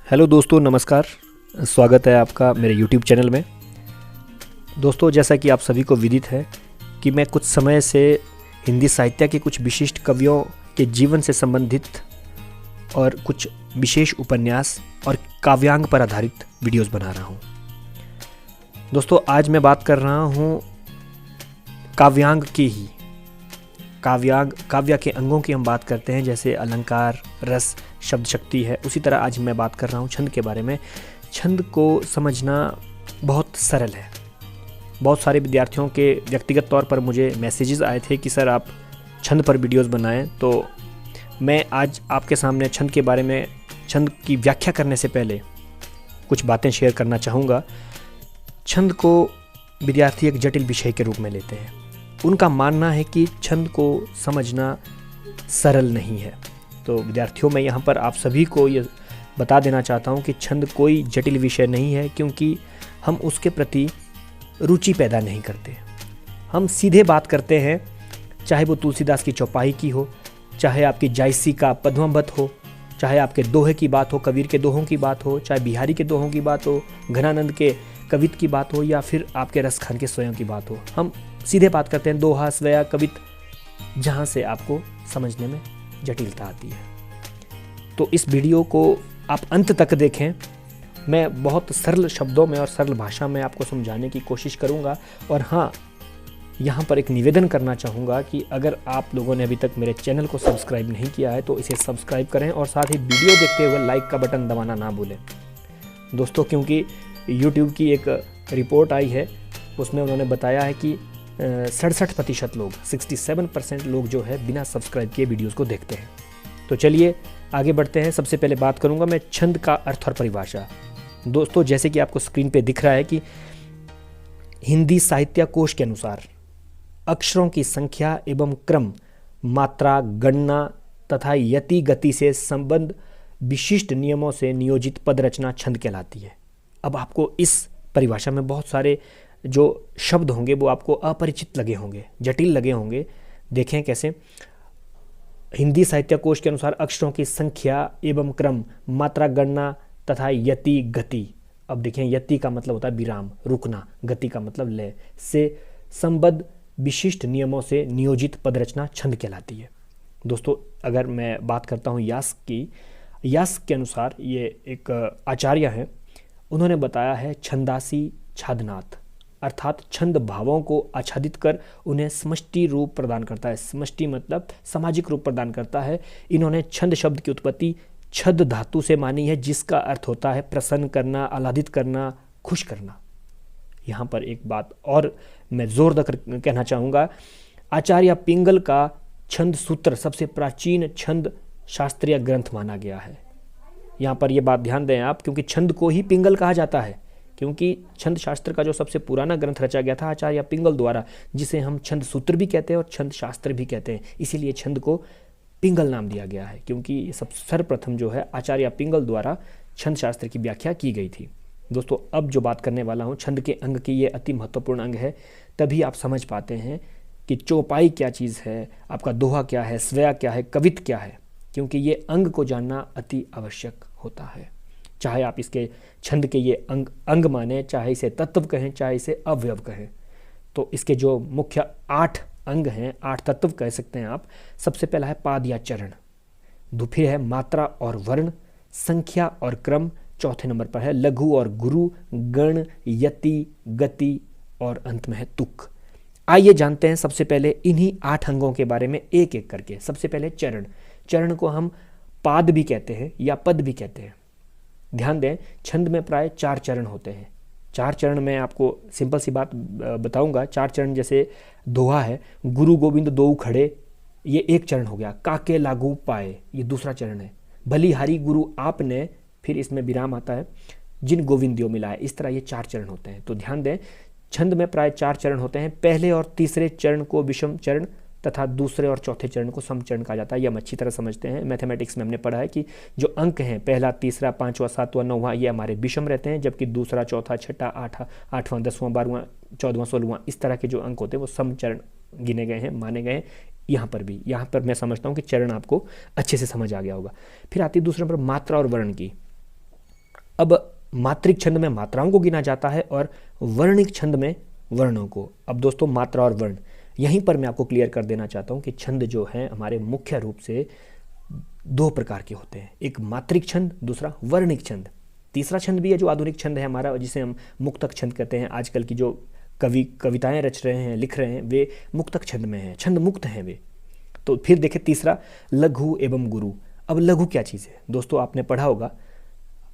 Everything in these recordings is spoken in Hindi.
हेलो दोस्तों, नमस्कार। स्वागत है आपका मेरे यूट्यूब चैनल में। दोस्तों, जैसा कि आप सभी को विदित है कि मैं कुछ समय से हिंदी साहित्य के कुछ विशिष्ट कवियों के जीवन से संबंधित और कुछ विशेष उपन्यास और काव्यांग पर आधारित वीडियोस बना रहा हूँ। दोस्तों, आज मैं बात कर रहा हूँ काव्यांग की ही। काव्य के अंगों की हम बात करते हैं, जैसे अलंकार, रस, शब्द शक्ति है। उसी तरह आज मैं बात कर रहा हूँ छंद के बारे में। छंद को समझना बहुत सरल है। बहुत सारे विद्यार्थियों के व्यक्तिगत तौर पर मुझे मैसेजेस आए थे कि सर आप छंद पर वीडियोस बनाएं। तो मैं आज आपके सामने छंद के बारे में, छंद की व्याख्या करने से पहले कुछ बातें शेयर करना चाहूँगा। छंद को विद्यार्थी एक जटिल विषय के रूप में लेते हैं। उनका मानना है कि छंद को समझना सरल नहीं है। तो विद्यार्थियों, मैं यहाँ पर आप सभी को ये बता देना चाहता हूँ कि छंद कोई जटिल विषय नहीं है, क्योंकि हम उसके प्रति रुचि पैदा नहीं करते। हम सीधे बात करते हैं, चाहे वो तुलसीदास की चौपाई की हो, चाहे आपकी जायसी का पद्मावत हो, चाहे आपके दोहे की बात हो, कबीर के दोहों की बात हो, चाहे बिहारी के दोहों की बात हो, घनानंद के कवित की बात हो, या फिर आपके रसखान के स्वयं की बात हो। हम सीधे बात करते हैं दोहा, स्वया, कवित, जहाँ से आपको समझने में जटिलता आती है। तो इस वीडियो को आप अंत तक देखें। मैं बहुत सरल शब्दों में और सरल भाषा में आपको समझाने की कोशिश करूँगा। और हाँ, यहाँ पर एक निवेदन करना चाहूँगा कि अगर आप लोगों ने अभी तक मेरे चैनल को सब्सक्राइब नहीं किया है तो इसे सब्सक्राइब करें, और साथ ही वीडियो देखते हुए लाइक का बटन दबाना ना भूलें दोस्तों, क्योंकि यूट्यूब की एक रिपोर्ट आई है, उसमें उन्होंने बताया है कि 67% लोग, 67% लोग जो है बिना सब्सक्राइब किए वीडियोस को देखते हैं। तो चलिए आगे बढ़ते हैं। सबसे पहले बात करूंगा मैं छंद का अर्थ और परिभाषा। दोस्तों, जैसे कि आपको स्क्रीन पे दिख रहा है कि हिंदी साहित्य कोश के अनुसार अक्षरों की संख्या एवं क्रम, मात्रा, गणना तथा यति गति से संबद्ध विशिष्ट नियमों से नियोजित पद रचना छंद कहलाती है। अब आपको इस परिभाषा में बहुत सारे जो शब्द होंगे वो आपको अपरिचित लगे होंगे, जटिल लगे होंगे। देखें कैसे। हिंदी साहित्य कोश के अनुसार अक्षरों की संख्या एवं क्रम, मात्रा, गणना तथा यति गति। अब देखें, यति का मतलब होता है विराम, रुकना, गति का मतलब लय, से संबद्ध विशिष्ट नियमों से नियोजित पद रचना छंद कहलाती है। दोस्तों, अगर मैं बात करता हूँ यास्क की, यास्क के अनुसार ये एक आचार्य हैं, उन्होंने बताया है छंदासी छादनाथ, अर्थात छंद भावों को आच्छादित कर उन्हें समष्टि रूप प्रदान करता है। समष्टि मतलब सामाजिक रूप प्रदान करता है। इन्होंने छंद शब्द की उत्पत्ति छद धातु से मानी है, जिसका अर्थ होता है प्रसन्न करना, आह्लादित करना, खुश करना। यहाँ पर एक बात और मैं जोर देकर कहना चाहूँगा, आचार्य पिंगल का छंद सूत्र सबसे प्राचीन छंद शास्त्रीय ग्रंथ माना गया है। यहाँ पर यह बात ध्यान दें आप, क्योंकि छंद को ही पिंगल कहा जाता है, क्योंकि छंद शास्त्र का जो सबसे पुराना ग्रंथ रचा गया था आचार्य पिंगल द्वारा, जिसे हम छंद सूत्र भी कहते हैं और छंद शास्त्र भी कहते हैं। इसीलिए छंद को पिंगल नाम दिया गया है, क्योंकि सब सर्वप्रथम जो है आचार्य पिंगल द्वारा छंद शास्त्र की व्याख्या की गई थी। दोस्तों, अब जो बात करने वाला हूँ छंद के अंग की, ये अति महत्वपूर्ण अंग है। तभी आप समझ पाते हैं कि चौपाई क्या चीज़ है, आपका दोहा क्या है, स्वया क्या है, कवित क्या है, क्योंकि ये अंग को जानना अति आवश्यक होता है। चाहे आप इसके छंद के ये अंग माने, चाहे इसे तत्व कहें, चाहे इसे अवयव कहें। तो इसके जो मुख्य 8 अंग हैं, 8 तत्व कह सकते हैं आप। सबसे पहला है पाद या चरण, फिर है मात्रा और वर्ण, संख्या और क्रम, चौथे नंबर पर है लघु और गुरु, गण, यति, गति, और अंत में है तुक। आइए जानते हैं सबसे पहले इन्हीं 8 अंगों के बारे में एक एक करके। सबसे पहले चरण। चरण को हम पाद भी कहते हैं या पद भी कहते हैं। ध्यान दें, छंद में प्राय 4 चरण होते हैं। 4 चरण में आपको सिंपल सी बात बताऊंगा। 4 चरण जैसे दोहा है, गुरु गोविंद दो खड़े, ये एक चरण हो गया। काके लागू पाए, ये दूसरा चरण है। बलिहारी गुरु आपने, फिर इसमें विराम आता है, जिन गोविंदियों मिलाए। इस तरह ये 4 चरण होते हैं। तो ध्यान दें, छंद में प्राय 4 चरण होते हैं। पहले और तीसरे चरण को विषम चरण तथा दूसरे और चौथे चरण को समचरण कहा जाता है। ये हम अच्छी तरह समझते हैं। मैथमेटिक्स में हमने पढ़ा है कि जो अंक हैं, पहला, तीसरा, पांचवा, सातवां, नौवां, ये हमारे विषम रहते हैं, जबकि दूसरा, चौथा, छठा, आठवां, 10वां, 12वां, 14वां, 16वां, इस तरह के जो अंक होते हैं वो समचरण गिने गए हैं, माने गए हैं। यहाँ पर मैं समझता हूँ कि चरण आपको अच्छे से समझ आ गया होगा। फिर आती है दूसरे नंबर मात्रा और वर्ण की। अब मात्रिक छंद में मात्राओं को गिना जाता है और वर्णिक छंद में वर्णों को। अब दोस्तों मात्रा और वर्ण, यहीं पर मैं आपको क्लियर कर देना चाहता हूँ कि छंद जो हैं हमारे मुख्य रूप से दो प्रकार के होते हैं, एक मात्रिक छंद, दूसरा वर्णिक छंद। तीसरा छंद भी है जो आधुनिक छंद है हमारा, जिसे हम मुक्तक छंद कहते हैं। आजकल की जो कवि कविताएं रच रहे हैं, लिख रहे हैं, वे मुक्तक छंद में हैं, छंद मुक्त हैं वे। तो फिर देखें तीसरा, लघु एवं गुरु। अब लघु क्या चीज़ है दोस्तों, आपने पढ़ा होगा,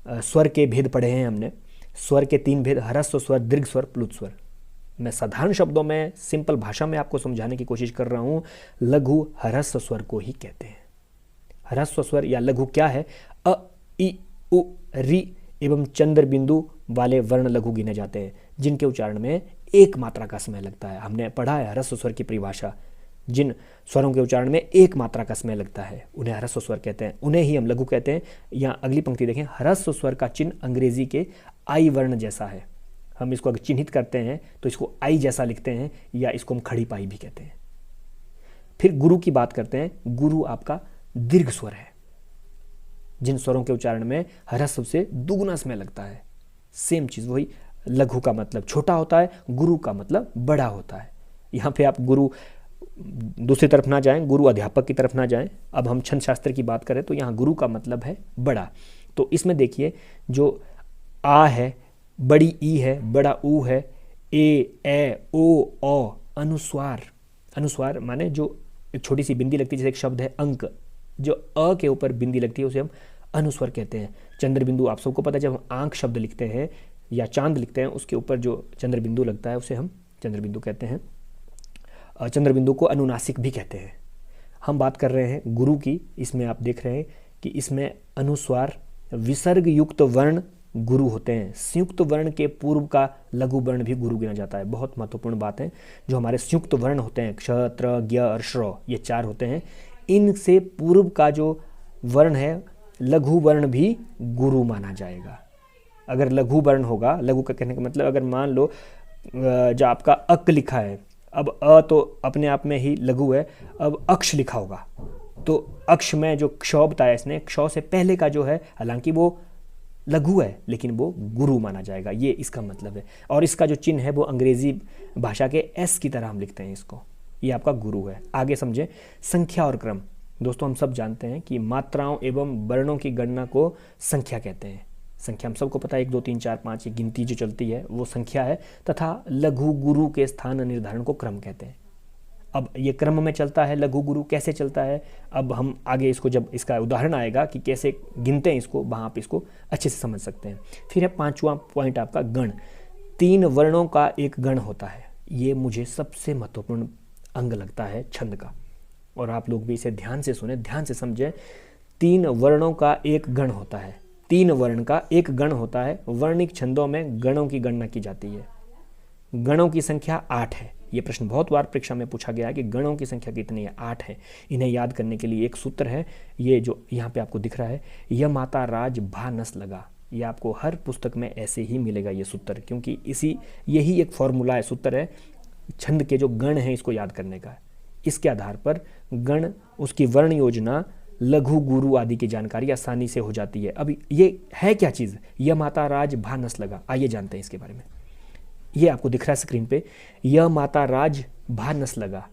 स्वर के भेद पढ़े हैं हमने। स्वर के 3 भेद, ह्रस्व स्वर, दीर्घ स्वर, प्लुत स्वर। मैं साधारण शब्दों में, सिंपल भाषा में आपको समझाने की कोशिश कर रहा हूँ। लघु ह्रस्व स्वर को ही कहते हैं। ह्रस्व स्वर या लघु क्या है? अ, इ, उ, रि एवं चंद्र बिंदु वाले वर्ण लघु गिने जाते हैं, जिनके उच्चारण में एक मात्रा का समय लगता है। हमने पढ़ा है ह्रस्व स्वर की परिभाषा, जिन स्वरों के उच्चारण में एक मात्रा का समय लगता है उन्हें ह्रस्व स्वर कहते हैं, उन्हें ही हम लघु कहते हैं। यहाँ अगली पंक्ति देखें, ह्रस्व स्वर का चिन्ह अंग्रेजी के आई वर्ण जैसा है। हम इसको अगर चिन्हित करते हैं तो इसको आई जैसा लिखते हैं, या इसको हम खड़ी पाई भी कहते हैं। फिर गुरु की बात करते हैं। गुरु आपका दीर्घ स्वर है, जिन स्वरों के उच्चारण में ह्रस्व से दुगुना समय लगता है। सेम चीज वही, लघु का मतलब छोटा होता है, गुरु का मतलब बड़ा होता है। यहाँ पे आप गुरु दूसरी तरफ ना जाएं, गुरु अध्यापक की तरफ ना जाएं। अब हम छंद शास्त्र की बात करें तो यहाँ गुरु का मतलब है बड़ा। तो इसमें देखिए, जो आ है, बड़ी ई है, बड़ा ऊ है, ए ओ औ, अनुस्वार। अनुस्वार माने जो एक छोटी सी बिंदी लगती है, जैसे एक शब्द है अंक, जो अ के ऊपर बिंदी लगती है उसे हम अनुस्वर कहते हैं। चंद्र बिंदु आप सबको पता है, जब हम आंख शब्द लिखते हैं या चांद लिखते हैं, उसके ऊपर जो चंद्र बिंदु लगता है उसे हम चंद्र बिंदु कहते हैं। चंद्र बिंदु को अनुनासिक भी कहते हैं। हम बात कर रहे हैं गुरु की। इसमें आप देख रहे हैं कि इसमें अनुस्वार विसर्ग युक्त वर्ण गुरु होते हैं। संयुक्त वर्ण के पूर्व का लघु वर्ण भी गुरु गिना जाता है। बहुत महत्वपूर्ण बात है, जो हमारे संयुक्त वर्ण होते हैं, क्ष, त्र, ज्ञ और श्र, ये 4 होते हैं। इनसे पूर्व का जो वर्ण है लघु वर्ण भी गुरु माना जाएगा। अगर लघु वर्ण होगा, लघु का कहने का मतलब, अगर मान लो जो आपका अक लिखा है, अब अ तो अपने आप में ही लघु है, अब अक्ष लिखा होगा तो अक्ष में जो क्ष बताया इसने, क्ष से पहले का जो है, हालांकि वो लघु है लेकिन वो गुरु माना जाएगा, ये इसका मतलब है। और इसका जो चिन्ह है वो अंग्रेजी भाषा के एस की तरह हम लिखते हैं इसको, ये आपका गुरु है। आगे समझें, संख्या और क्रम। दोस्तों हम सब जानते हैं कि मात्राओं एवं वर्णों की गणना को संख्या कहते हैं। संख्या हम सबको पता है, 1 2 3 4 5 ये गिनती जो चलती है वो संख्या है, तथा लघु गुरु के स्थान निर्धारण को क्रम कहते हैं। अब ये क्रम में चलता है, लघु गुरु कैसे चलता है, अब हम आगे इसको, जब इसका उदाहरण आएगा कि कैसे गिनते हैं इसको, वहाँ आप इसको अच्छे से समझ सकते हैं। फिर है 5वां पॉइंट आपका गण। 3 वर्णों का एक गण होता है। ये मुझे सबसे महत्वपूर्ण अंग लगता है छंद का, और आप लोग भी इसे ध्यान से सुने, ध्यान से समझें। 3 वर्णों का एक गण होता है। 3 वर्ण का एक गण होता है। वर्णिक छंदों में गणों की गणना की जाती है। गणों की संख्या 8 है। ये प्रश्न बहुत बार परीक्षा में पूछा गया है कि गणों की संख्या कितनी है, 8 है। इन्हें याद करने के लिए एक सूत्र है, ये जो यहाँ पे आपको दिख रहा है, यह माता राज भा नस लगा। ये आपको हर पुस्तक में ऐसे ही मिलेगा ये सूत्र, क्योंकि यही एक फॉर्मूला है, सूत्र है छंद के जो गण हैं इसको याद करने का। इसके आधार पर गण, उसकी वर्ण योजना, लघु गुरु आदि की जानकारी आसानी से हो जाती है। अब ये है क्या चीज़, यह माता राज भा नस लगा, आइए जानते हैं इसके बारे में। ये आपको दिख रहा है स्क्रीन पे, यह माता राज भा नस लगा।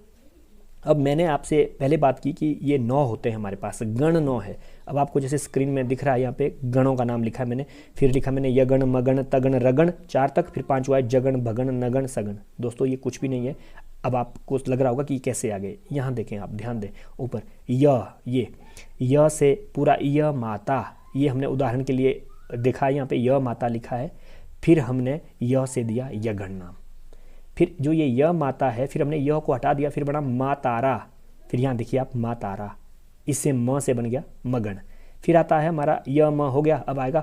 अब मैंने आपसे पहले बात की कि ये 9 होते हैं हमारे पास, गण 9 है। अब आपको जैसे स्क्रीन में दिख रहा है, यहाँ पे गणों का नाम लिखा है मैंने, फिर लिखा मैंने यगण, मगण, तगण, रगण, 4 तक, फिर 5वां है जगण, भगण, नगण, सगण। दोस्तों ये कुछ भी नहीं है। अब आपको लग रहा होगा कि कैसे आ गए, यहाँ देखें आप, ध्यान दें ऊपर, य से पूरा य माता, ये हमने उदाहरण के लिए देखा है, यहाँ पे य माता लिखा है। फिर हमने य से दिया यगण नाम, फिर जो ये य माता है, फिर हमने य को हटा दिया, फिर बना मा तारा। फिर यहाँ देखिए आप मा तारा, इससे म से बन गया मगण। फिर आता है हमारा य म हो गया, अब आएगा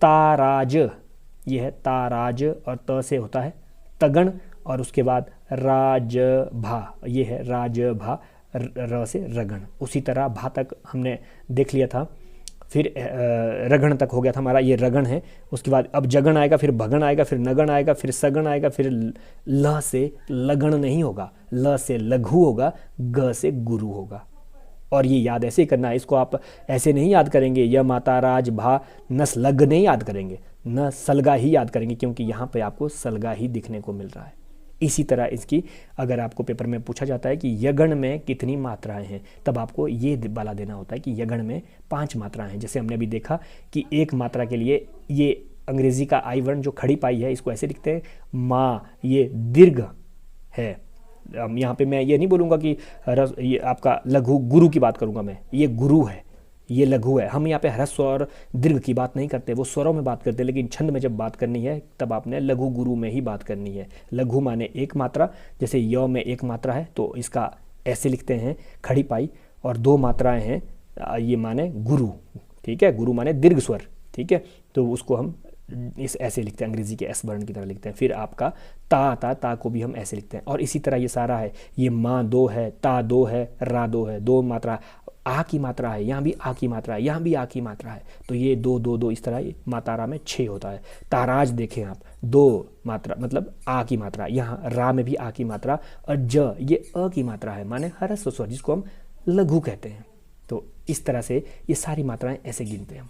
ताराज, ये है ताराज, और त से होता है तगण, और उसके बाद राजभा, ये है राजभा, र से रगण। उसी तरह भा तक हमने देख लिया था, फिर रगण तक हो गया था हमारा, ये रगण है। उसके बाद अब जगण आएगा, फिर भगण आएगा, फिर नगण आएगा, फिर सगण आएगा, फिर ल से लगण नहीं होगा, ल से लघु होगा, ग से गुरु होगा। और ये याद ऐसे ही करना है, इसको आप ऐसे नहीं याद करेंगे य माता राज भा न सलग नहीं याद करेंगे, न सलगा ही याद करेंगे, क्योंकि यहाँ पे आपको सलगा ही दिखने को मिल रहा है। इसी तरह इसकी अगर आपको पेपर में पूछा जाता है कि यगण में कितनी मात्राएं हैं, तब आपको ये वाला देना होता है कि यगण में 5 मात्राएं हैं। जैसे हमने अभी देखा कि एक मात्रा के लिए ये अंग्रेजी का आई वर्ण जो खड़ी पाई है इसको ऐसे लिखते हैं माँ, ये दीर्घ है। यहाँ पे मैं ये नहीं बोलूँगा कि ये आपका लघु गुरु की बात करूँगा मैं, ये गुरु है, ये लघु है। हम यहाँ पे ह्रस्व और दीर्घ की बात नहीं करते, वो स्वरों में बात करते हैं, लेकिन छंद में जब बात करनी है तब आपने लघु गुरु में ही बात करनी है। लघु माने एक मात्रा, जैसे य में एक मात्रा है तो इसका ऐसे लिखते हैं खड़ी पाई, और 2 मात्राएं हैं ये माने गुरु, ठीक है, गुरु माने दीर्घ स्वर, ठीक है, तो उसको हम इस ऐसे लिखते हैं, अंग्रेजी के एस वर्ण की तरह लिखते हैं। फिर आपका ता आता, ता को भी हम ऐसे लिखते हैं। और इसी तरह ये सारा है, ये माँ 2 है, ता 2 है, रा 2 है, 2 मात्रा, आ की मात्रा है, यहाँ भी आ की मात्रा है, यहाँ भी आ की मात्रा है, तो ये 2 2 2 इस तरह ये मातारा में 6 होता है। ताराज देखें आप, 2 मात्रा मतलब आ की मात्रा, यहाँ रा में भी आ की मात्रा, और ज ये अ की मात्रा है, माने ह्रस्व स्वर जिसको हम लघु कहते हैं। तो इस तरह से ये सारी मात्राएं ऐसे गिनते हैं हम।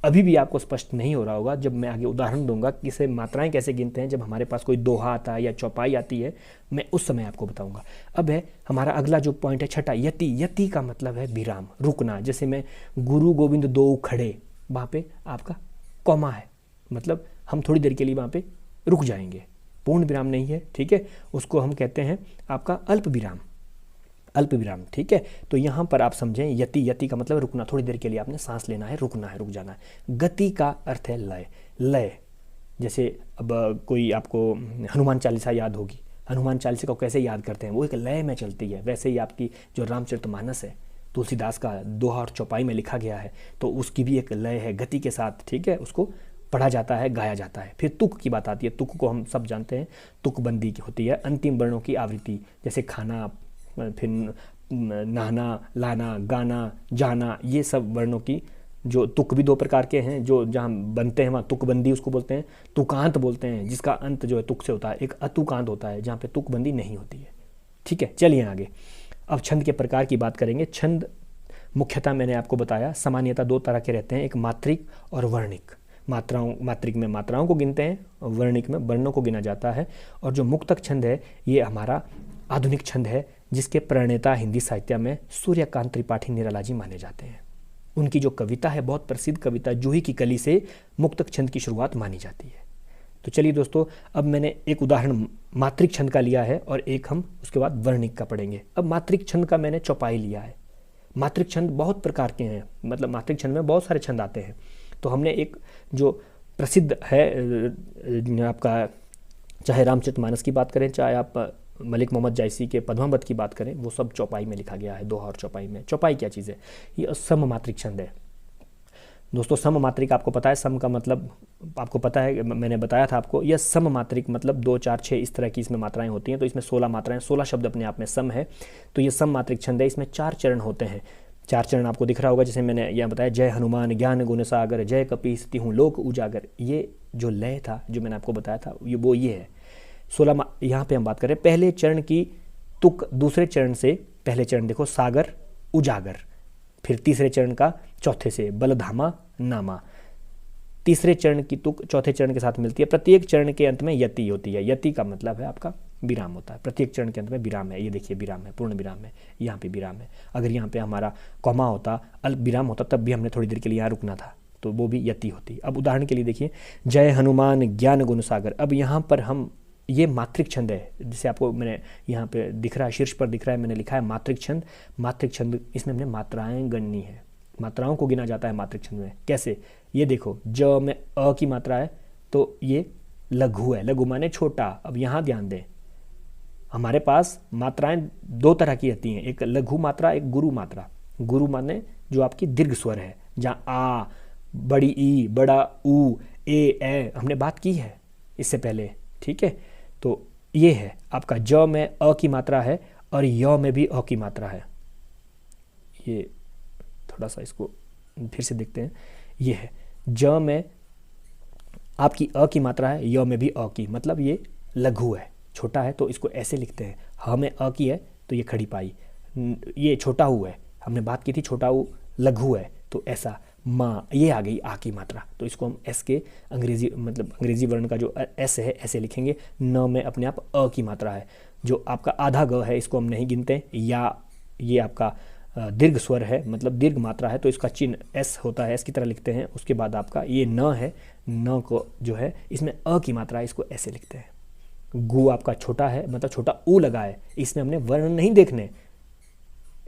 अभी भी आपको स्पष्ट नहीं हो रहा होगा, जब मैं आगे उदाहरण दूंगा कि इसे मात्राएं कैसे गिनते हैं, जब हमारे पास कोई दोहा आता है या चौपाई आती है, मैं उस समय आपको बताऊंगा। अब है हमारा अगला जो पॉइंट है छठा, यति। यति का मतलब है विराम, रुकना। जैसे मैं गुरु गोविंद 2 खड़े, वहाँ पे आपका कॉमा है, मतलब हम थोड़ी देर के लिए वहाँ पे रुक जाएंगे, पूर्ण विराम नहीं है, ठीक है, उसको हम कहते हैं आपका अल्प विराम, अल्प विराम, ठीक है। तो यहाँ पर आप समझें यति, यति का मतलब रुकना, थोड़ी देर के लिए आपने सांस लेना है, रुकना है, रुक जाना है। गति का अर्थ है लय, लय। जैसे अब कोई आपको हनुमान चालीसा याद होगी, हनुमान चालीसा को कैसे याद करते हैं, वो एक लय में चलती है। वैसे ही आपकी जो रामचरितमानस है तुलसीदास का दोहा और चौपाई में लिखा गया है, तो उसकी भी एक लय है गति के साथ, ठीक है, उसको पढ़ा जाता है, गाया जाता है। फिर तुक की बात आती है, तुक को हम सब जानते हैं, तुकबंदी होती है, अंतिम वर्णों की आवृत्ति, जैसे खाना, फिर नहाना, लाना, गाना, जाना, ये सब वर्णों की जो तुक भी 2 प्रकार के हैं, जो जहाँ बनते हैं वहाँ तुकबंदी उसको बोलते हैं, तुकांत बोलते हैं जिसका अंत जो है तुक से होता है, एक अतुकांत होता है जहाँ पे तुकबंदी नहीं होती है, ठीक है। चलिए आगे, अब छंद के प्रकार की बात करेंगे। छंद मुख्यतः मैंने आपको बताया सामान्यतः 2 तरह के रहते हैं, एक मात्रिक और वर्णिक। मात्रिक में मात्राओं को गिनते हैं, वर्णिक में वर्णों को गिना जाता है। और जो मुक्तक छंद है ये हमारा आधुनिक छंद है, जिसके प्रणेता हिंदी साहित्य में सूर्यकांत त्रिपाठी निराला जी माने जाते हैं। उनकी जो कविता है, बहुत प्रसिद्ध कविता जूही की कली से मुक्तक छंद की शुरुआत मानी जाती है। तो चलिए दोस्तों, अब मैंने एक उदाहरण मात्रिक छंद का लिया है और एक हम उसके बाद वर्णिक का पढ़ेंगे। अब मात्रिक छंद का मैंने चौपाई लिया है। मात्रिक छंद बहुत प्रकार के हैं, मतलब मात्रिक छंद में बहुत सारे छंद आते हैं। तो हमने एक जो प्रसिद्ध है आपका, चाहे रामचरितमानस की बात करें, चाहे आप मलिक मोहम्मद जायसी के पद्मावत की बात करें, वो सब चौपाई में लिखा गया है, दोहा और चौपाई में। चौपाई क्या चीज़ है? ये सममात्रिक छंद है दोस्तों। सममात्रिक आपको पता है, सम का मतलब आपको पता है, मैंने बताया था आपको। यह सममात्रिक मतलब 2 4 6 इस तरह की इसमें मात्राएं होती हैं। तो इसमें 16 मात्राएं, 16 शब्द अपने आप में सम है। तो ये सममात्रिक छंद है। इसमें 4 चरण होते हैं। 4 चरण आपको दिख रहा होगा, जैसे मैंने यह बताया, जय हनुमान ज्ञान गुण सागर, जय कपीस तिहु लोक उजागर। ये जो लय था जो मैंने आपको बताया था, ये है 16। यहाँ पे हम बात करें पहले चरण की तुक, दूसरे चरण से पहले चरण देखो सागर उजागर, फिर तीसरे चरण का चौथे से बलधामा नामा, तीसरे चरण की तुक चौथे चरण के साथ मिलती है। प्रत्येक चरण के अंत में यति होती है। यति का मतलब है आपका विराम होता है। प्रत्येक चरण के अंत में विराम है। ये देखिए विराम है, पूर्ण विराम है, यहाँ पे विराम है। अगर यहाँ पे हमारा कॉमा होता, अल्प विराम होता, तब भी हमने थोड़ी देर के लिए यहाँ रुकना था, तो वो भी यति होती। अब उदाहरण के लिए देखिए, जय हनुमान ज्ञान गुण सागर। अब यहाँ पर हम, ये मात्रिक छंद है, जिसे आपको मैंने यहाँ पे दिख रहा है, शीर्ष पर दिख रहा है, मैंने लिखा है मात्रिक छंद। मात्रिक छंद, इसमें हमने मात्राएं गणनी है, मात्राओं को गिना जाता है मात्रिक छंद में। कैसे? ये देखो, ज में अ की मात्रा है, तो ये लघु है। लघु माने छोटा। अब यहाँ ध्यान दें, हमारे पास मात्राएं 2 तरह की आती हैं, एक लघु मात्रा, एक गुरु मात्रा। गुरु माने जो आपकी दीर्घ स्वर है, जहाँ आ, बड़ी ई, बड़ा ऊ, ए हमने बात की है इससे पहले, ठीक है। तो ये है आपका, ज में अ की मात्रा है और य में भी अ की मात्रा है। ये थोड़ा सा इसको फिर से देखते हैं। ये है, ज में आपकी अ की मात्रा है, य में भी अ की, मतलब ये लघु है, छोटा है, तो इसको ऐसे लिखते हैं। ह में अ की है तो ये खड़ी पाई, ये छोटा हु है, हमने बात की थी छोटा ऊ लघु है, तो ऐसा माँ, ये आ गई आ की मात्रा, तो इसको हम एस के अंग्रेजी वर्ण का जो एस है ऐसे लिखेंगे। न में अपने आप अ की मात्रा है। जो आपका आधा ग है इसको हम नहीं गिनते, या ये आपका दीर्घ स्वर है, मतलब दीर्घ मात्रा है, तो इसका चिन्ह एस होता है, एस की तरह लिखते हैं। उसके बाद आपका ये न है, न को जो है इसमें अ की मात्रा है, इसको ऐसे लिखते हैं। गु आपका छोटा है, मतलब छोटा ऊ लगा है, इसमें हमने वर्ण नहीं देखने,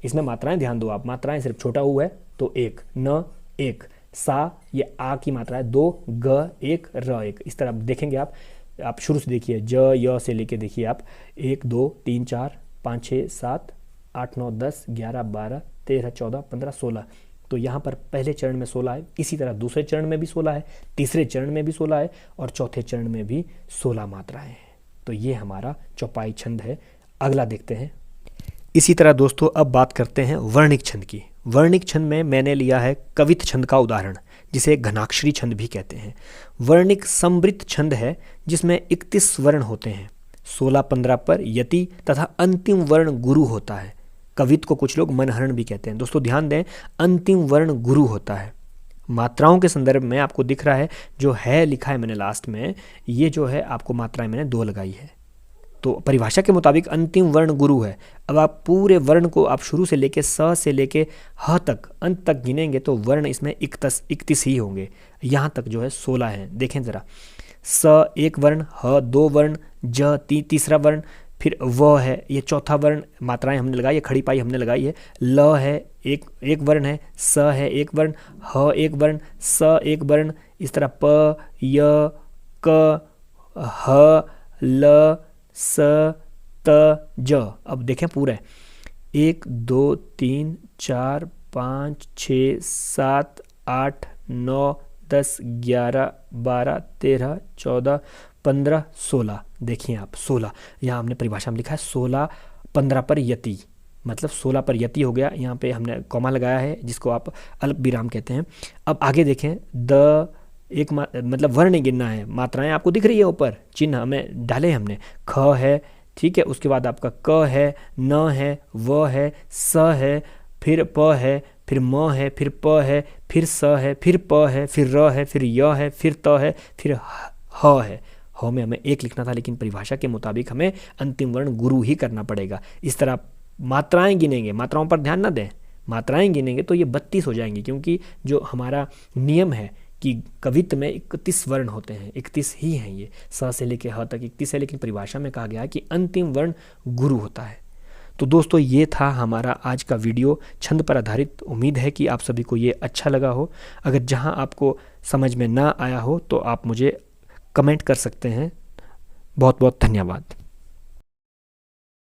इसमें मात्राएं ध्यान दो आप, मात्राएं सिर्फ छोटा ऊ है तो एक, न एक, सा ये आ की मात्रा है, दो, ग एक, र एक, इस तरह देखेंगे आप शुरू से देखिए, ज य से लेके देखिए आप, 1 2 3 4 5 6 7 8 9 10 11 12 13 14 15 16, तो यहाँ पर पहले चरण में 16 है, इसी तरह दूसरे चरण में भी 16 है, तीसरे चरण में भी 16 है, और चौथे चरण में भी 16 मात्राएं हैं। तो ये हमारा चौपाई छंद है। अगला देखते हैं। इसी तरह दोस्तों अब बात करते हैं वर्णिक छंद की। वर्णिक छंद में मैंने लिया है कवित छंद का उदाहरण, जिसे घनाक्षरी छंद भी कहते हैं। वर्णिक समृद्ध छंद है जिसमें 31 वर्ण होते हैं, 16-15 पर यति तथा अंतिम वर्ण गुरु होता है। कवित को कुछ लोग मनहरण भी कहते हैं। दोस्तों ध्यान दें, अंतिम वर्ण गुरु होता है। मात्राओं के संदर्भ में आपको दिख रहा है जो है लिखा है मैंने लास्ट में, ये जो है आपको मात्राएं मैंने 2 लगाई है, तो परिभाषा के मुताबिक अंतिम वर्ण गुरु है। अब आप पूरे वर्ण को आप शुरू से लेके स से लेके ह तक अंत तक गिनेंगे तो वर्ण इसमें 31 ही होंगे। यहाँ तक जो है 16 हैं। देखें ज़रा, स एक वर्ण, ह 2 वर्ण, ज तीसरा वर्ण, फिर व है ये चौथा वर्ण, मात्राएं हमने लगाई है, खड़ी पाई हमने लगाई है। ल है एक वर्ण है, स है एक वर्ण, ह एक वर्ण, स एक वर्ण, इस तरह प य क ह ल स त ज। अब देखें पूरा 1 2 3 4 5 6 7 8 9 10 11 12 13 14 15 16। देखिए आप 16, यहाँ हमने परिभाषा में लिखा है 16-15 पर यति, मतलब 16 पर यति हो गया। यहाँ पे हमने कॉमा लगाया है जिसको आप अल्प विराम कहते हैं। अब आगे देखें, द एक मतलब वर्ण गिनना है, मात्राएं आपको दिख रही है ऊपर, चिन्ह हमें डाले हमने, ख है, ठीक है, उसके बाद आपका क है, न है, व है, स है, फिर प है, फिर म है, फिर प है, फिर स है, फिर प है, फिर र है, फिर य है, फिर त है, फिर ह है। ह में हमें 1 लिखना था, लेकिन परिभाषा के मुताबिक हमें अंतिम वर्ण गुरु ही करना पड़ेगा। इस तरह मात्राएं गिनेंगे, मात्राओं पर ध्यान ना दें, मात्राएं गिनेंगे तो ये 32 हो जाएंगी, क्योंकि जो हमारा नियम है कि कवित्त में 31 वर्ण होते हैं, 31 ही हैं ये, स से लेके ह तक 31 है, लेकिन परिभाषा में कहा गया है कि अंतिम वर्ण गुरु होता है। तो दोस्तों ये था हमारा आज का वीडियो छंद पर आधारित। उम्मीद है कि आप सभी को ये अच्छा लगा हो। अगर जहां आपको समझ में ना आया हो तो आप मुझे कमेंट कर सकते हैं। बहुत बहुत धन्यवाद।